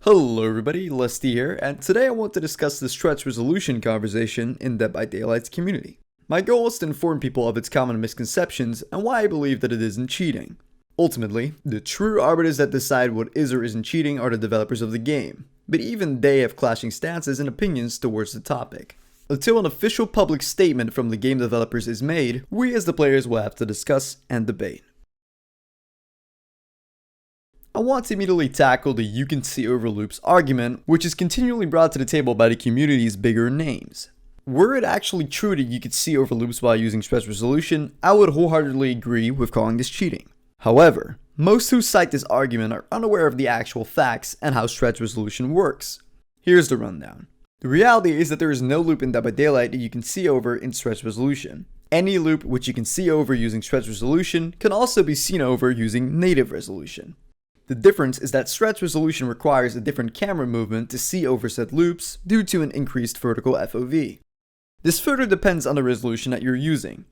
Hello everybody, Lusty here, and today I want to discuss the stretch resolution conversation in Dead by Daylight's community. My goal is to inform people of its common misconceptions and why I believe that it isn't cheating. Ultimately, the true arbiters that decide what is or isn't cheating are the developers of the game, but even they have clashing stances and opinions towards the topic. Until an official public statement from the game developers is made, we as the players will have to discuss and debate. I want to immediately tackle the "you can see over loops" argument, which is continually brought to the table by the community's bigger names. Were it actually true that you could see over loops while using stretch resolution, I would wholeheartedly agree with calling this cheating. However, most who cite this argument are unaware of the actual facts and how stretch resolution works. Here's the rundown. The reality is that there is no loop in Dead by Daylight that you can see over in stretch resolution. Any loop which you can see over using stretch resolution can also be seen over using native resolution. The difference is that stretch resolution requires a different camera movement to see over said loops due to an increased vertical FOV. This further depends on the resolution that you're using.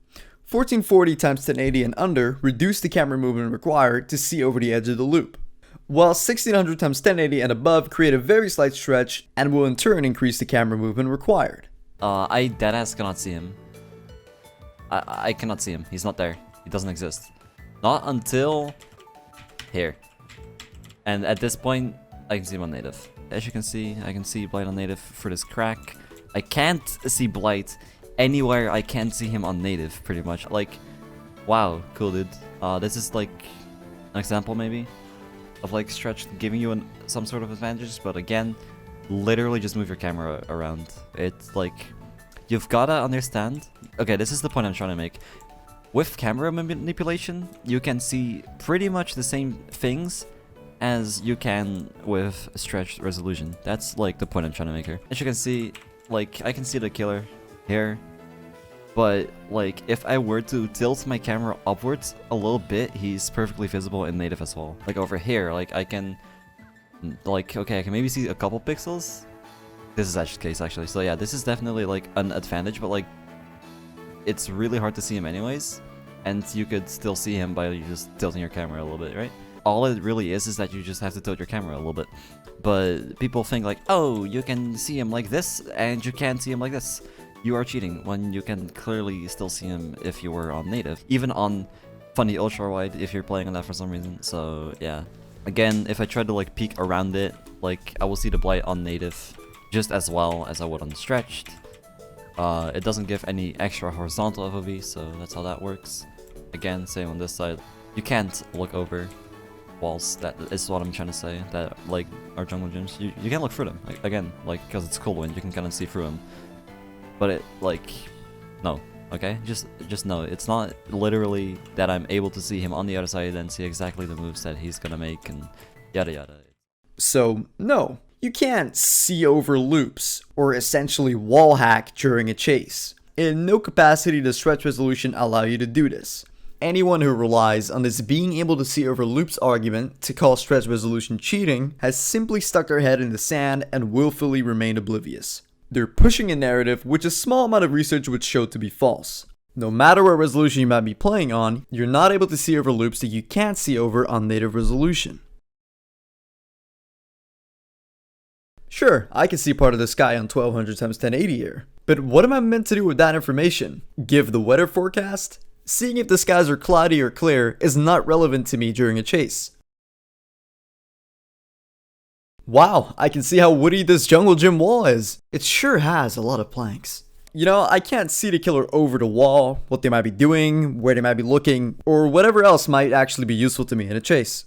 1440x1080 and under reduce the camera movement required to see over the edge of the loop, while 1600x1080 and above create a very slight stretch and will in turn increase the camera movement required. I deadass cannot see him. I cannot see him. He's not there. He doesn't exist. Not until here. And at this point, I can see him on native. As you can see, I can see Blight on native for this crack. I can't see Blight anywhere. I can't see him on native, pretty much. Like, wow, cool, dude. This is like an example, maybe, of like stretch giving you some sort of advantage. But again, literally just move your camera around. It's like, you've gotta understand. Okay, this is the point I'm trying to make. With camera manipulation, you can see pretty much the same things as you can with stretched resolution. That's like the point I'm trying to make here. As you can see, like, I can see the killer here, but like if I were to tilt my camera upwards a little bit, he's perfectly visible in native as well. Like over here, like I can, like, okay, I can maybe see a couple pixels. This is actually the case actually. So yeah, this is definitely like an advantage, but like it's really hard to see him anyways, and you could still see him by just tilting your camera a little bit, right? All it really is that you just have to tilt your camera a little bit. But people think like, oh, you can see him like this and you can't see him like this. You are cheating when you can clearly still see him if you were on native. Even on funny ultra wide if you're playing on that for some reason. So yeah. Again, if I try to like peek around it, like I will see the blight on native just as well as I would on stretched. It doesn't give any extra horizontal FOV, so that's how that works. Again, same on this side. You can't look over walls. That is what I'm trying to say, that like our jungle gyms, you can't look through them, like, again, like, because it's cool and you can kind of see through them, but it, like, no, okay, just no, it's not literally that I'm able to see him on the other side and see exactly the moves that he's gonna make and yada yada. So no, you can't see over loops or essentially wall hack during a chase. In no capacity does stretch resolution allow you to do this. Anyone who relies on this being able to see over loops argument to call stretch resolution cheating has simply stuck their head in the sand and willfully remained oblivious. They're pushing a narrative which a small amount of research would show to be false. No matter what resolution you might be playing on, you're not able to see over loops that you can't see over on native resolution. Sure, I can see part of the sky on 1200x1080 here, but what am I meant to do with that information? Give the weather forecast? Seeing if the skies are cloudy or clear is not relevant to me during a chase. Wow, I can see how woody this jungle gym wall is. It sure has a lot of planks. You know, I can't see the killer over the wall, what they might be doing, where they might be looking, or whatever else might actually be useful to me in a chase.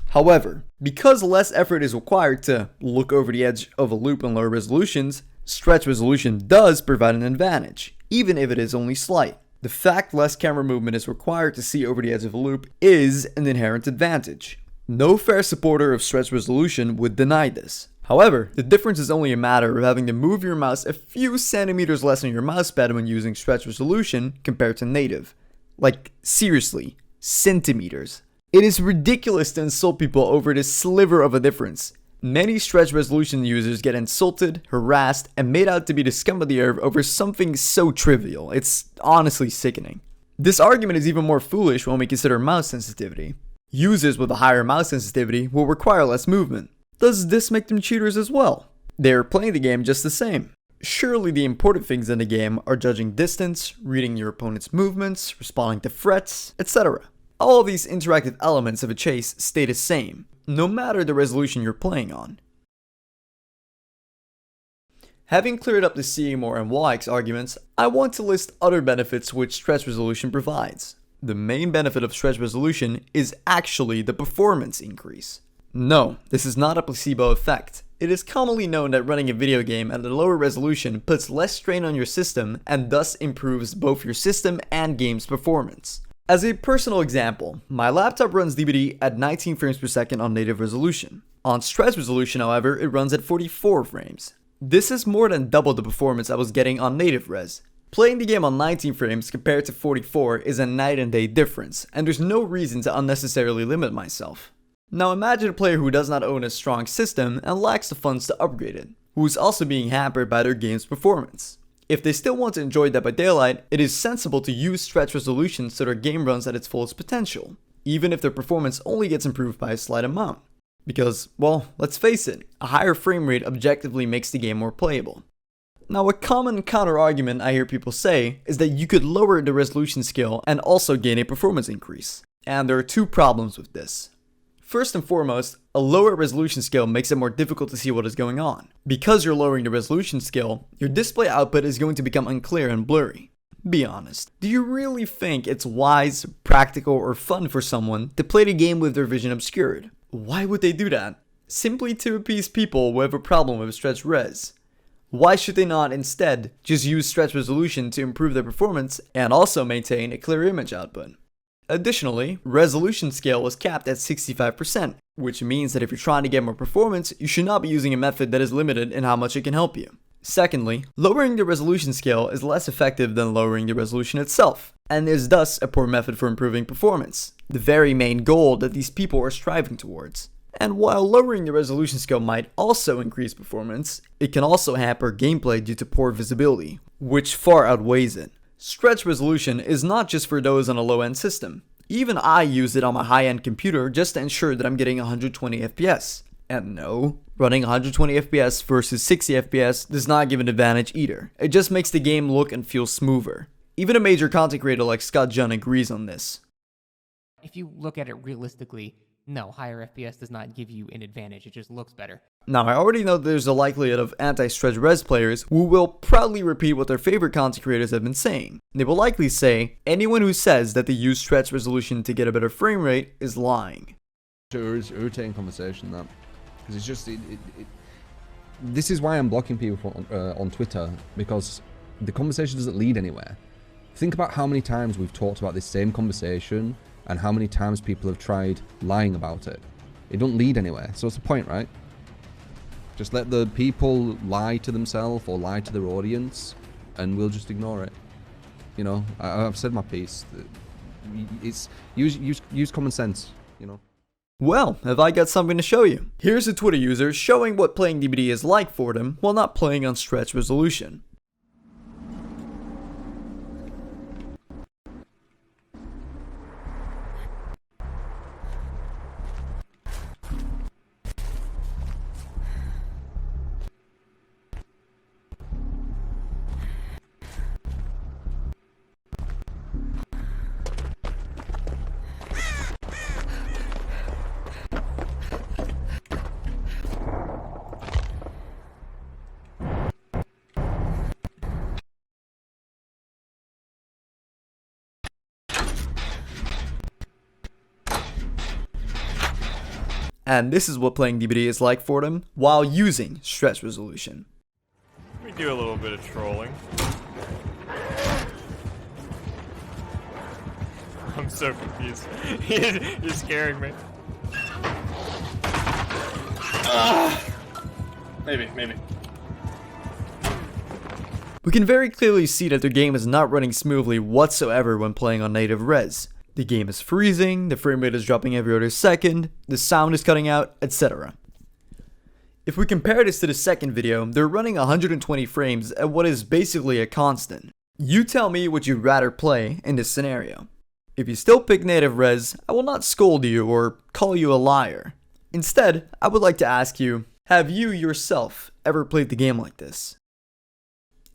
However, because less effort is required to look over the edge of a loop on lower resolutions, stretch resolution does provide an advantage, even if it is only slight. The fact less camera movement is required to see over the edge of a loop is an inherent advantage. No fair supporter of stretch resolution would deny this. However, the difference is only a matter of having to move your mouse a few centimeters less on your mousepad when using stretch resolution compared to native. Like, seriously, centimeters. It is ridiculous to insult people over this sliver of a difference. Many stretch resolution users get insulted, harassed, and made out to be the scum of the earth over something so trivial. It's honestly sickening. This argument is even more foolish when we consider mouse sensitivity. Users with a higher mouse sensitivity will require less movement. Does this make them cheaters as well? They're playing the game just the same. Surely the important things in the game are judging distance, reading your opponent's movements, responding to threats, etc. All of these interactive elements of a chase stay the same, no matter the resolution you're playing on. Having cleared up the CMOR and WAX arguments, I want to list other benefits which stretch resolution provides. The main benefit of stretch resolution is actually the performance increase. No, this is not a placebo effect. It is commonly known that running a video game at a lower resolution puts less strain on your system and thus improves both your system and game's performance. As a personal example, my laptop runs DVD at 19 frames per second on native resolution. On stretch resolution, however, it runs at 44 frames. This is more than double the performance I was getting on native res. Playing the game on 19 frames compared to 44 is a night and day difference, and there's no reason to unnecessarily limit myself. Now imagine a player who does not own a strong system and lacks the funds to upgrade it, who is also being hampered by their game's performance. If they still want to enjoy Dead by Daylight, it is sensible to use stretch resolution so their game runs at its fullest potential, even if their performance only gets improved by a slight amount. Because, well, let's face it, a higher frame rate objectively makes the game more playable. Now a common counter-argument I hear people say is that you could lower the resolution scale and also gain a performance increase. And there are two problems with this. First and foremost, a lower resolution scale makes it more difficult to see what is going on. Because you're lowering the resolution scale, your display output is going to become unclear and blurry. Be honest, do you really think it's wise, practical, or fun for someone to play the game with their vision obscured? Why would they do that? Simply to appease people who have a problem with stretch res. Why should they not instead just use stretch resolution to improve their performance and also maintain a clear image output? Additionally, resolution scale is capped at 65%, which means that if you're trying to get more performance, you should not be using a method that is limited in how much it can help you. Secondly, lowering the resolution scale is less effective than lowering the resolution itself, and is thus a poor method for improving performance, the very main goal that these people are striving towards. And while lowering the resolution scale might also increase performance, it can also hamper gameplay due to poor visibility, which far outweighs it. Stretch resolution is not just for those on a low-end system. Even I use it on my high-end computer just to ensure that I'm getting 120 FPS. And no, running 120 FPS versus 60 FPS does not give an advantage either. It just makes the game look and feel smoother. Even a major content creator like Scott Junn agrees on this. If you look at it realistically, no, higher FPS does not give you an advantage, it just looks better. Now, I already know there's a likelihood of anti-stretch res players who will proudly repeat what their favorite content creators have been saying. They will likely say, anyone who says that they use stretch resolution to get a better frame rate is lying. It's an irritating conversation, that. Because it's just, this is why I'm blocking people on Twitter, because the conversation doesn't lead anywhere. Think about how many times we've talked about this same conversation, and how many times people have tried lying about it. It don't lead anywhere, so what's the point, right? Just let the people lie to themselves or lie to their audience, and we'll just ignore it. You know, I've said my piece. It's use common sense, you know. Well, have I got something to show you? Here's a Twitter user showing what playing DBD is like for them while not playing on stretch resolution. And this is what playing DBD is like for them while using stretch resolution. We do a little bit of trolling. I'm so confused. You're scaring me. Maybe. We can very clearly see that their game is not running smoothly whatsoever when playing on native res. The game is freezing, the frame rate is dropping every other second, the sound is cutting out, etc. If we compare this to the second video, they're running 120 frames at what is basically a constant. You tell me what you'd rather play in this scenario. If you still pick native res, I will not scold you or call you a liar. Instead, I would like to ask you, have you yourself ever played the game like this?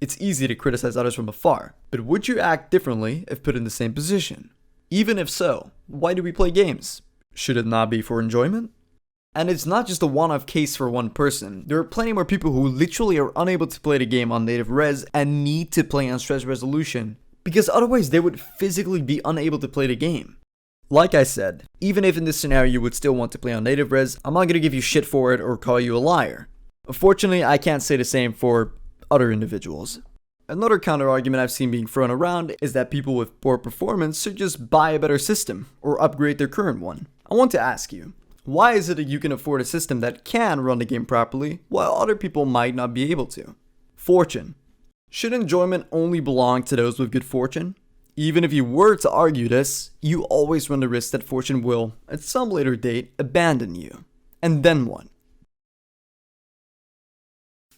It's easy to criticize others from afar, but would you act differently if put in the same position? Even if so, why do we play games? Should it not be for enjoyment? And it's not just a one-off case for one person. There are plenty more people who literally are unable to play the game on native res and need to play on stretch resolution, because otherwise they would physically be unable to play the game. Like I said, even if in this scenario you would still want to play on native res, I'm not gonna give you shit for it or call you a liar. Unfortunately, I can't say the same for other individuals. Another counter argument I've seen being thrown around is that people with poor performance should just buy a better system or upgrade their current one. I want to ask you, why is it that you can afford a system that can run the game properly while other people might not be able to? Fortune. Should enjoyment only belong to those with good fortune? Even if you were to argue this, you always run the risk that fortune will, at some later date, abandon you. And then what?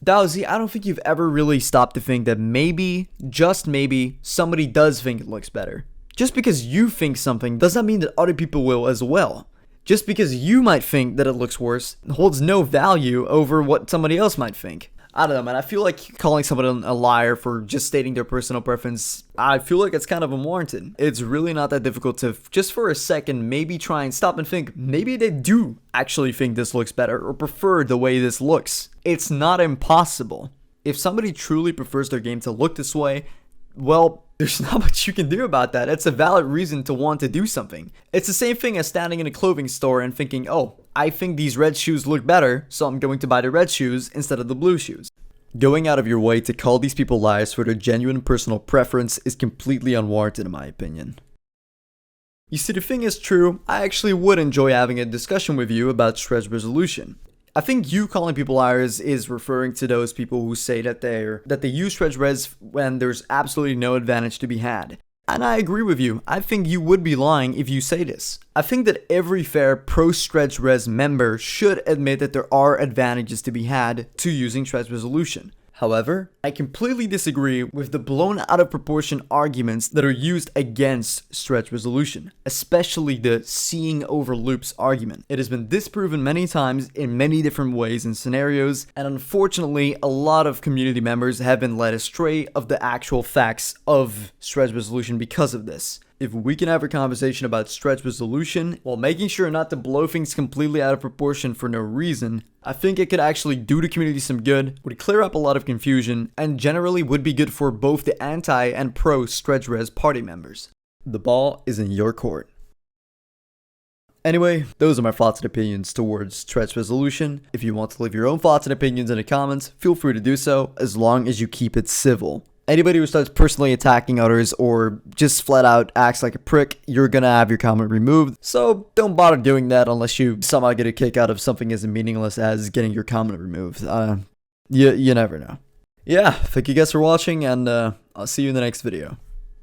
Dowsey, I don't think you've ever really stopped to think that maybe, just maybe, somebody does think it looks better. Just because you think something does not mean that other people will as well. Just because you might think that it looks worse holds no value over what somebody else might think. I don't know, man. I feel like calling someone a liar for just stating their personal preference, I feel like it's kind of unwarranted. It's really not that difficult to, just for a second, maybe try and stop and think, maybe they do actually think this looks better or prefer the way this looks. It's not impossible. If somebody truly prefers their game to look this way, well, there's not much you can do about that. It's a valid reason to want to do something. It's the same thing as standing in a clothing store and thinking, oh, I think these red shoes look better, so I'm going to buy the red shoes instead of the blue shoes. Going out of your way to call these people liars for their genuine personal preference is completely unwarranted in my opinion. You see, the thing is true, I actually would enjoy having a discussion with you about stretch resolution. I think you calling people liars is referring to those people who say that they use stretch res when there's absolutely no advantage to be had. And I agree with you. I think you would be lying if you say this. I think that every fair pro stretch res member should admit that there are advantages to be had to using stretch resolution. However, I completely disagree with the blown out of proportion arguments that are used against stretch resolution, especially the seeing over loops argument. It has been disproven many times in many different ways and scenarios, and unfortunately, a lot of community members have been led astray of the actual facts of stretch resolution because of this. If we can have a conversation about stretch resolution while making sure not to blow things completely out of proportion for no reason, I think it could actually do the community some good, would clear up a lot of confusion, and generally would be good for both the anti and pro stretch res party members. The ball is in your court. Anyway, those are my thoughts and opinions towards stretch resolution. If you want to leave your own thoughts and opinions in the comments, feel free to do so, as long as you keep it civil. Anybody who starts personally attacking others or just flat out acts like a prick, you're gonna have your comment removed. So don't bother doing that unless you somehow get a kick out of something as meaningless as getting your comment removed. You never know. Yeah, thank you guys for watching, and I'll see you in the next video.